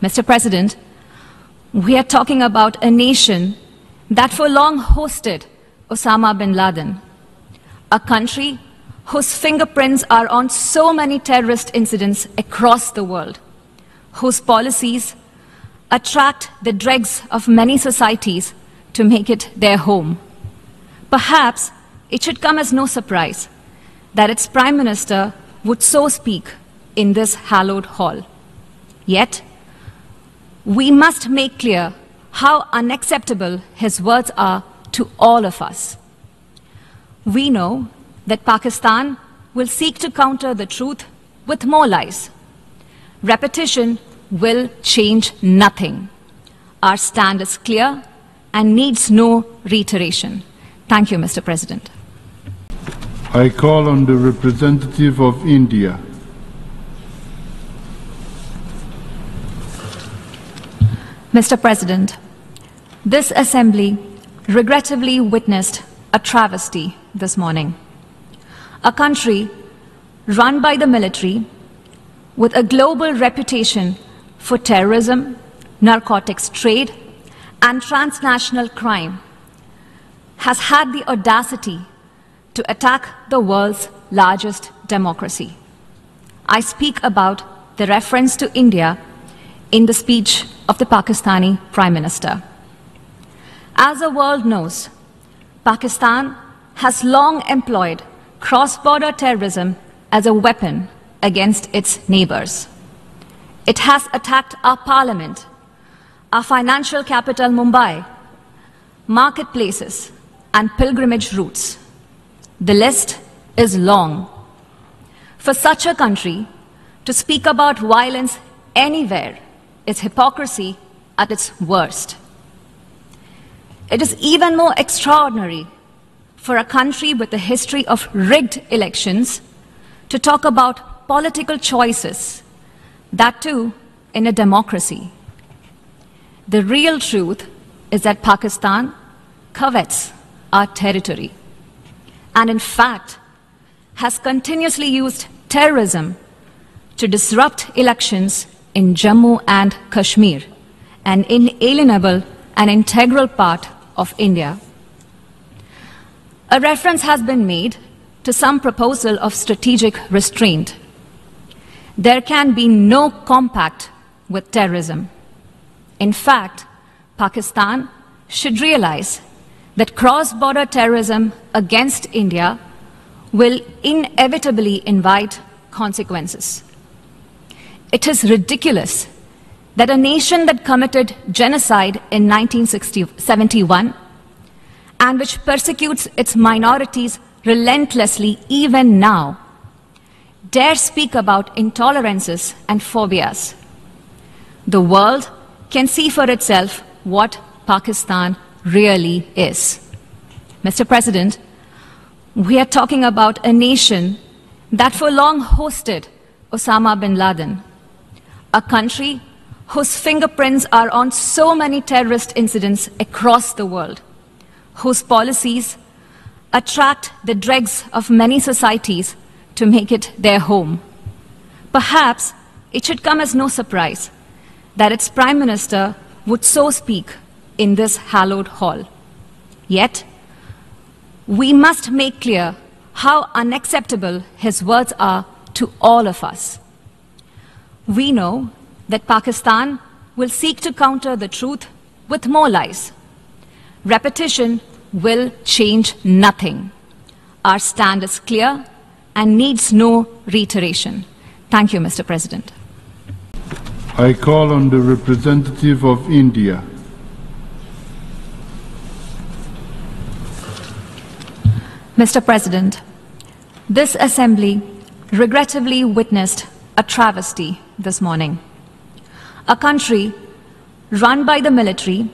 Mr. President, we are talking about a nation that for long hosted Osama bin Laden, a country whose fingerprints are on so many terrorist incidents across the world, whose policies attract the dregs of many societies to make it their home. Perhaps it should come as no surprise that its Prime Minister would so speak in this hallowed hall. Yet, we must make clear how unacceptable his words are to all of us. We know that Pakistan will seek to counter the truth with more lies. Repetition will change nothing. Our stand is clear and needs no reiteration. Thank you, Mr. President. I call on the representative of India. Mr. President, this Assembly regrettably witnessed a travesty this morning. A country run by the military with a global reputation for terrorism, narcotics trade, and transnational crime has had the audacity to attack the world's largest democracy. I speak about the reference to India in the speech of the Pakistani Prime Minister. As the world knows, Pakistan has long employed cross-border terrorism as a weapon against its neighbors. It has attacked our parliament, our financial capital Mumbai, marketplaces, and pilgrimage routes. The list is long. For such a country to speak about violence anywhere is hypocrisy at its worst. It is even more extraordinary for a country with a history of rigged elections to talk about political choices, that too in a democracy. The real truth is that Pakistan covets our territory and in fact has continuously used terrorism to disrupt elections in Jammu and Kashmir, an inalienable and integral part of India. A reference has been made to some proposal of strategic restraint. There can be no compact with terrorism. In fact, Pakistan should realize that cross-border terrorism against India will inevitably invite consequences. It is ridiculous that a nation that committed genocide in 1971 and which persecutes its minorities relentlessly even now dare speak about intolerances and phobias. The world can see for itself what Pakistan really is. Mr. President, we are talking about a nation that for long hosted Osama bin Laden, a country whose fingerprints are on so many terrorist incidents across the world, whose policies attract the dregs of many societies to make it their home. Perhaps it should come as no surprise that its Prime Minister would so speak in this hallowed hall. Yet, we must make clear how unacceptable his words are to all of us. We know that Pakistan will seek to counter the truth with more lies. Repetition will change nothing. Our stand is clear and needs no reiteration. Thank you, Mr. President. I call on the representative of India. Mr. President, this Assembly regrettably witnessed a travesty this morning. A country run by the military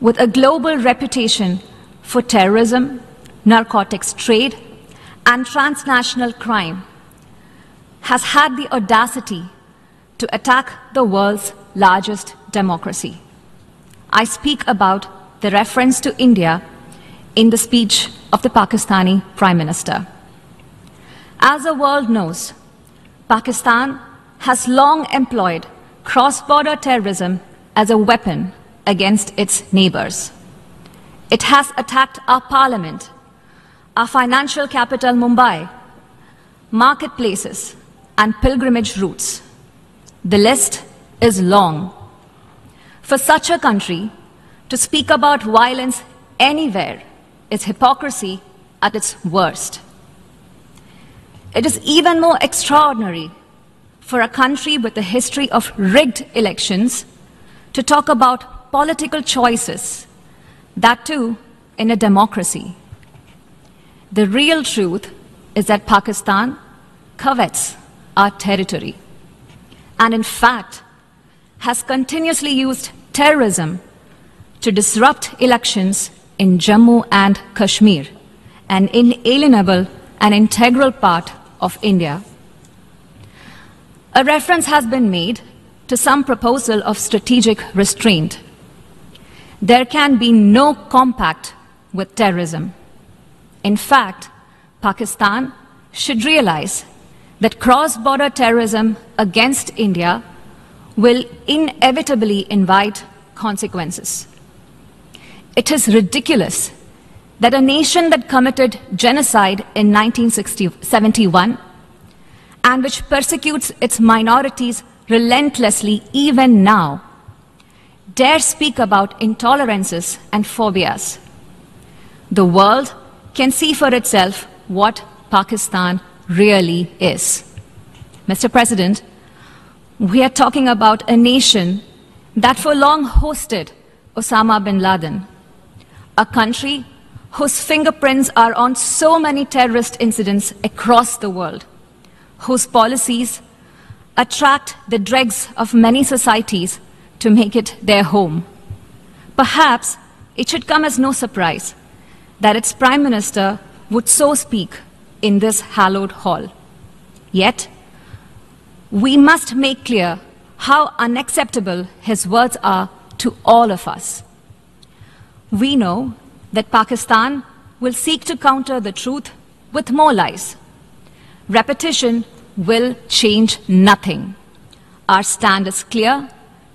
with a global reputation for terrorism, narcotics trade, and transnational crime has had the audacity to attack the world's largest democracy. I speak about the reference to India in the speech of the Pakistani Prime Minister. As the world knows, Pakistan has long employed cross-border terrorism as a weapon against its neighbors. It has attacked our parliament, our financial capital Mumbai, marketplaces, and pilgrimage routes. The list is long. For such a country to speak about violence anywhere is hypocrisy at its worst. It is even more extraordinary for a country with a history of rigged elections to talk about political choices, that too in a democracy. The real truth is that Pakistan covets our territory and in fact has continuously used terrorism to disrupt elections in Jammu and Kashmir, an inalienable and integral part of India. A reference has been made to some proposal of strategic restraint. There can be no compact with terrorism. In fact, Pakistan should realize that cross-border terrorism against India will inevitably invite consequences. It is ridiculous that a nation that committed genocide in 1971 and which persecutes its minorities relentlessly even now dare speak about intolerances and phobias. The world can see for itself what Pakistan really is. Mr. President, we are talking about a nation that for long hosted Osama bin Laden, a country whose fingerprints are on so many terrorist incidents across the world, whose policies attract the dregs of many societies to make it their home. Perhaps it should come as no surprise that its Prime Minister would so speak in this hallowed hall. Yet, we must make clear how unacceptable his words are to all of us. We know that Pakistan will seek to counter the truth with more lies. Repetition will change nothing. Our stand is clear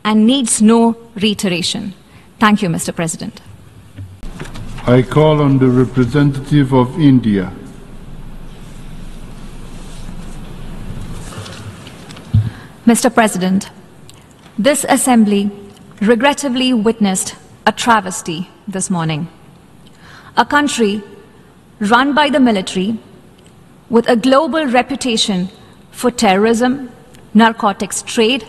and needs no reiteration. Thank you, Mr. President. I call on the representative of India. Mr. President, this Assembly regrettably witnessed a travesty this morning. A country run by the military with a global reputation for terrorism, narcotics trade,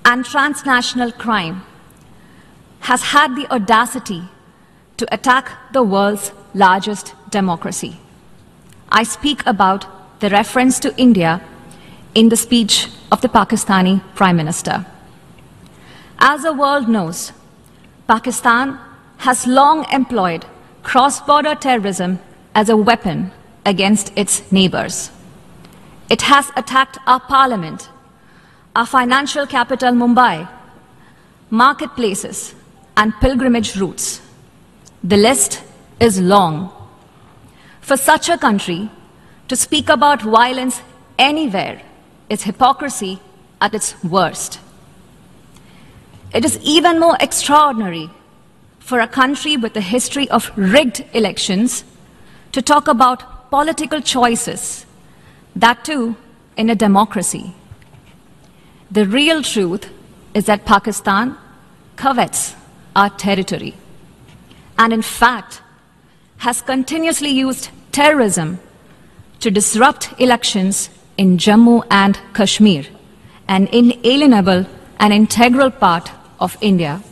and transnational crime has had the audacity to attack the world's largest democracy. I speak about the reference to India in the speech of the Pakistani Prime Minister. As the world knows, Pakistan has long employed cross-border terrorism as a weapon against its neighbors. It has attacked our parliament, our financial capital Mumbai, marketplaces, and pilgrimage routes. The list is long. For such a country to speak about violence anywhere is hypocrisy at its worst. It is even more extraordinary for a country with a history of rigged elections to talk about political choices, that too in a democracy. The real truth is that Pakistan covets our territory and in fact has continuously used terrorism to disrupt elections in Jammu and Kashmir, an inalienable and integral part of India.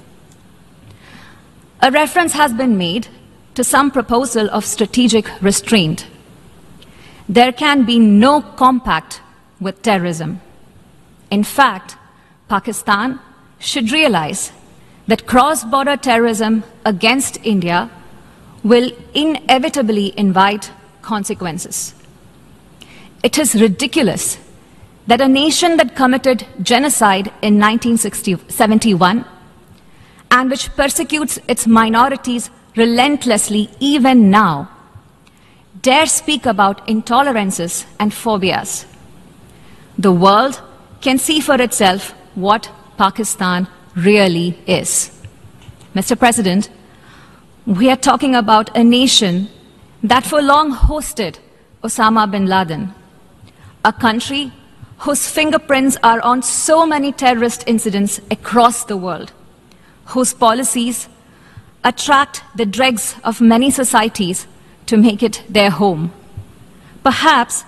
A reference has been made to some proposal of strategic restraint. There can be no compact with terrorism. In fact, Pakistan should realize that cross-border terrorism against India will inevitably invite consequences. It is ridiculous that a nation that committed genocide in 1971 and which persecutes its minorities relentlessly even now dare speak about intolerances and phobias. The world can see for itself what Pakistan really is. Mr. President, we are talking about a nation that for long hosted Osama bin Laden, a country whose fingerprints are on so many terrorist incidents across the world, whose policies attract the dregs of many societies to make it their home. Perhaps